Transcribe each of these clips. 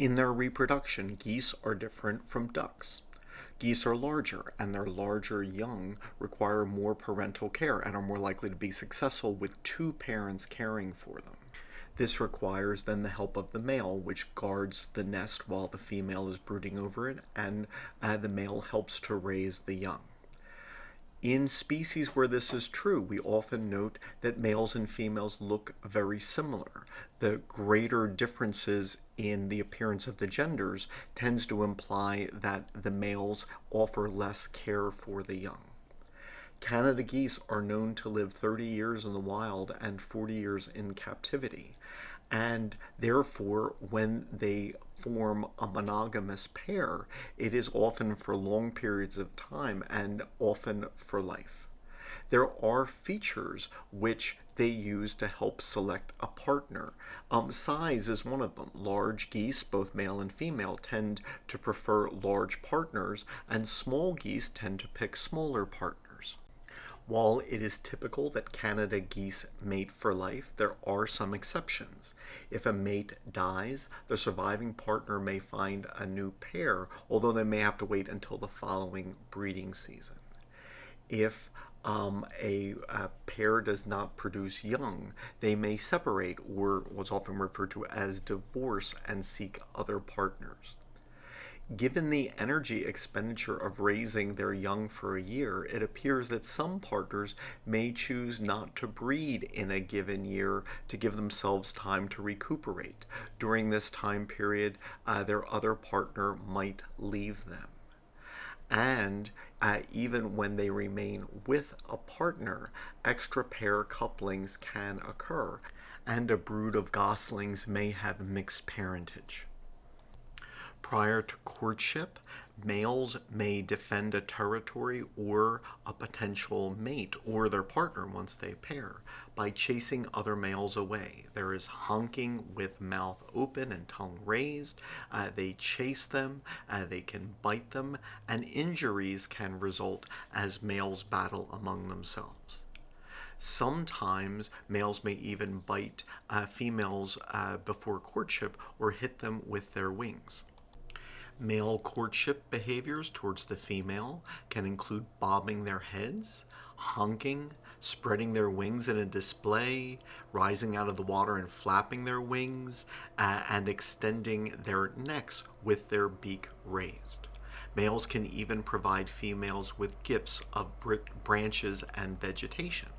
In their reproduction, geese are different from ducks. Geese are larger, and their larger young require more parental care and are more likely to be successful with two parents caring for them. This requires then the help of the male, which guards the nest while the female is brooding over it, and the male helps to raise the young. In species where this is true, we often note that males and females look very similar. The greater differences in the appearance of the genders tends to imply that the males offer less care for the young. Canada geese are known to live 30 years in the wild and 40 years in captivity. And therefore, when they form a monogamous pair, it is often for long periods of time and often for life. There are features which they use to help select a partner. Size is one of them. Large geese, both male and female, tend to prefer large partners, and small geese tend to pick smaller partners. While it is typical that Canada geese mate for life, there are some exceptions. If a mate dies, the surviving partner may find a new pair, although they may have to wait until the following breeding season. If a pair does not produce young, they may separate, or what's often referred to as divorce, and seek other partners. Given the energy expenditure of raising their young for a year, it appears that some partners may choose not to breed in a given year to give themselves time to recuperate. During this time period, their other partner might leave them. And even when they remain with a partner, extra pair couplings can occur, and a brood of goslings may have mixed parentage. Prior to courtship, males may defend a territory or a potential mate or their partner once they pair by chasing other males away. There is honking with mouth open and tongue raised. They chase them, they can bite them, and injuries can result as males battle among themselves. Sometimes males may even bite females before courtship or hit them with their wings. Male courtship behaviors towards the female can include bobbing their heads, honking, spreading their wings in a display, rising out of the water and flapping their wings, and extending their necks with their beak raised. Males can even provide females with gifts of branches and vegetation.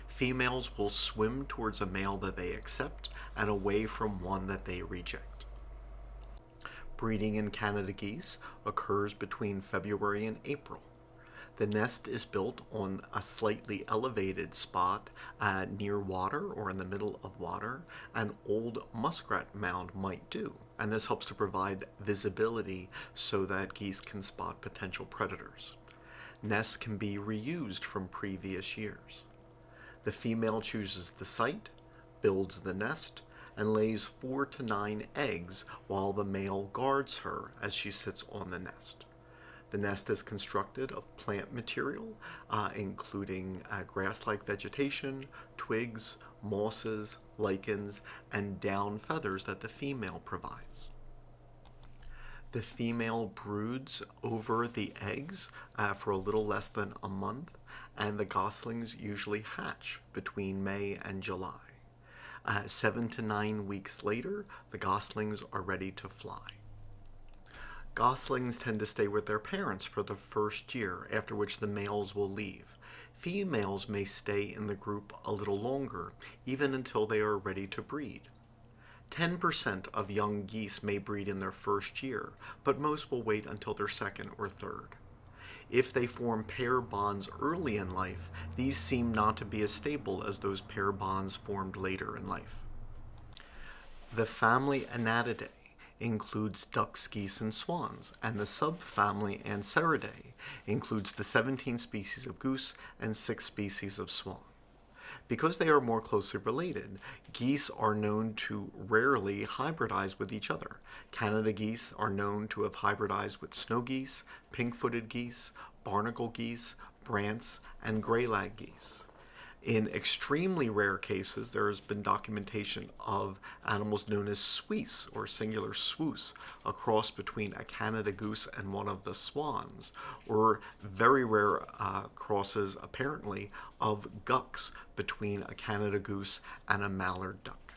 Females will swim towards a male that they accept and away from one that they reject. Breeding in Canada geese occurs between February and April. The nest is built on a slightly elevated spot near water or in the middle of water. An old muskrat mound might do, and this helps to provide visibility so that geese can spot potential predators. Nests can be reused from previous years. The female chooses the site, builds the nest, and lays 4 to 9 eggs while the male guards her as she sits on the nest. The nest is constructed of plant material, including grass-like vegetation, twigs, mosses, lichens, and down feathers that the female provides. The female broods over the eggs for a little less than a month, and the goslings usually hatch between May and July. 7 to 9 weeks later, the goslings are ready to fly. Goslings tend to stay with their parents for the first year, after which the males will leave. Females may stay in the group a little longer, even until they are ready to breed. 10% of young geese may breed in their first year, but most will wait until their second or third. If they form pair bonds early in life, these seem not to be as stable as those pair bonds formed later in life. The family Anatidae includes ducks, geese, and swans, and the subfamily Anseridae includes the 17 species of goose and 6 species of swan. Because they are more closely related, geese are known to rarely hybridize with each other. Canada geese are known to have hybridized with snow geese, pink-footed geese, barnacle geese, brants, and greylag geese. In extremely rare cases, there has been documentation of animals known as Suisse, or singular swoos, a cross between a Canada goose and one of the swans, or very rare crosses, apparently, of gucks between a Canada goose and a mallard duck.